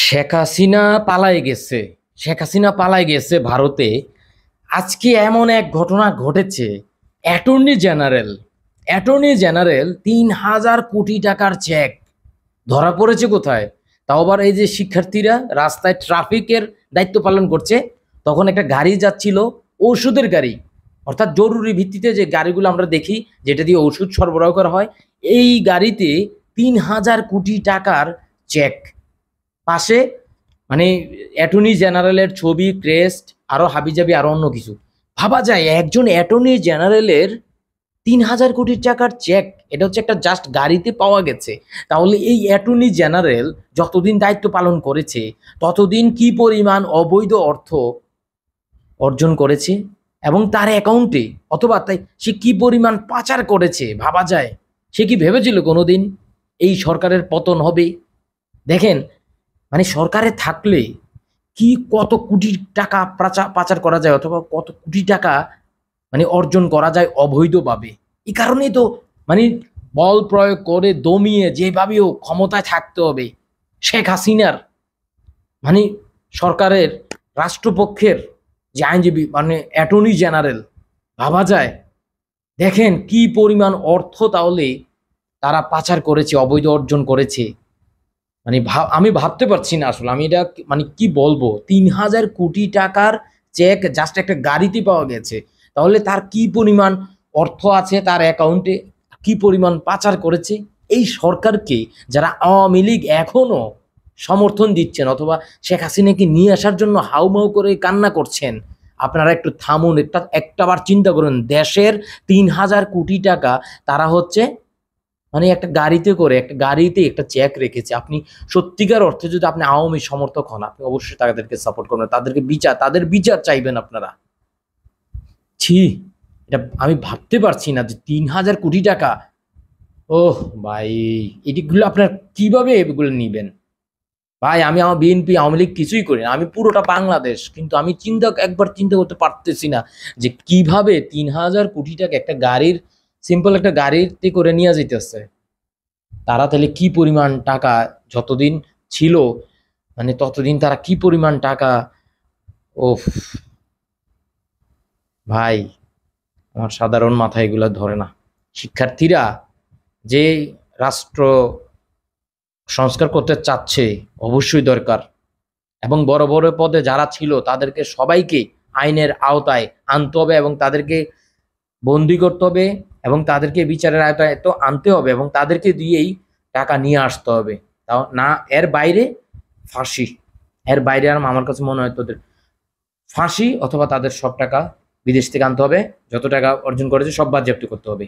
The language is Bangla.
শেখ হাসিনা পালায় গেছে। শেখ হাসিনা পালায় গেছে ভারতে। আজকে এমন এক ঘটনা ঘটেছে। অ্যাটর্নি জেনারেল ৩,০০০ কোটি টাকার চেক ধরা পড়েছে কোথায়? তাও আবার এই যে শিক্ষার্থীরা রাস্তায় ট্রাফিকের দায়িত্ব পালন করছে, তখন একটা গাড়ি যাচ্ছিল, ঔষধের গাড়ি, অর্থাৎ জরুরি ভিত্তিতে যে গাড়িগুলো আমরা দেখি যেটা দিয়ে ওষুধ সরবরাহ করা হয়, এই গাড়িতে ৩,০০০ কোটি টাকার চেক। পাশে মানে অ্যাটর্নি জেনারেলের ছবি, ক্রেস্ট, আরো হাবিজাবি আরো অন্য কিছু। ভাবা যায় একজন অ্যাটর্নি জেনারেলের ৩,০০০ কোটি টাকার চেক, এটা হচ্ছে একটা জাস্ট গাড়িতে পাওয়া গেছে। তাহলে এই অ্যাটর্নি জেনারেল যতদিন দায়িত্ব পালন করেছে ততদিন কি পরিমাণ অবৈধ অর্থ অর্জন করেছে এবং তার অ্যাকাউন্টে, অথবা তাই সে কি পরিমাণ পাচার করেছে ভাবা যায়। সে কি ভেবেছিল কোনোদিন এই সরকারের পতন হবে? দেখেন, সরকারে থাকলে কি কত কোটি টাকা পাচার করা যায়, অথবা কত কোটি টাকা অর্জন করা যায় অবৈধভাবে। এই কারণেই তো মানে বল প্রয়োগ করে দমিয়ে যেভাবেও ক্ষমতায় থাকতে হবে শেখ হাসিনার। মানে সরকারের রাষ্ট্রপক্ষের যে আইনজীবী অ্যাটর্নি জেনারেল, ভাবা যায়। দেখেন কি পরিমাণ অর্থ তাহলে তারা পাচার করেছে, অবৈধ অর্জন করেছে। আমি ভাবতে পারছি না আসলে, আমি এটা কি বলবো। ৩,০০০ কোটি টাকার চেক জাস্ট একটা গাড়িতে পাওয়া গেছে। তাহলে তার কি পরিমাণ অর্থ আছে তার অ্যাকাউন্টে, কি পরিমাণ পাচার করেছে। এই সরকারকে যারা আওয়ামী লীগ এখনো সমর্থন দিচ্ছেন, অথবা শেখ হাসিনাকে নিয়ে আসার জন্য হাউমাউ করে কান্না করছেন, আপনারা একটু থামুন, একটাবার চিন্তা করুন। দেশের ৩,০০০ কোটি টাকা তারা হচ্ছে একটা গাড়িতে করে, একটা গাড়িতে একটা চেক রেখেছে। আপনি সত্যিকার অর্থে যদি আপনি আওয়ামী সমর্থক হন, আপনি অবশ্যই তাদেরকে সাপোর্ট করবেন, তাদের বিচার চাইবেন আপনারা। ছি, এটা আমি ভাবতে পারছি না যে ৩,০০০ কোটি টাকা। ওহ ভাই, এগুলো আপনার কিভাবে এগুলো নিবেন ভাই? আমি আমার বিএনপি আওয়ামী লীগ কিছুই করি না, আমি পুরোটা বাংলাদেশ। কিন্তু আমি একবার চিন্তা করতে পারতেছি না যে কিভাবে ৩,০০০ কোটি টাকা একটা গাড়ির, সিম্পল একটা গাড়িতে করে নিয়ে যেতেছে তারা। তাহলে কি পরিমাণ টাকা যতদিন ছিল, ততদিন তারা কি পরিমাণ টাকা। ওফ ভাই, আমার সাধারণ মাথায় এগুলো ধরে না। শিক্ষার্থীরা যে রাষ্ট্র সংস্কার করতে চাচ্ছে অবশ্যই দরকার, এবং বড় বড় পদে যারা ছিল তাদেরকে সবাইকে আইনের আওতায় আনতে হবে, এবং তাদেরকে বন্দি করতে হবে, এবং তাদেরকে বিচারের আওতায় তো আনতে হবে, এবং তাদেরকে দিয়েই টাকা নিয়ে আসতে হবে। তাও না, এর বাইরে ফাঁসি। এর বাইরে আর আমার কাছে মনে হয় তোদের ফাঁসি, অথবা তাদের সব টাকা বিদেশ থেকে আনতে হবে, যত টাকা অর্জন করেছে সব বাজেয়াপ্ত করতে হবে।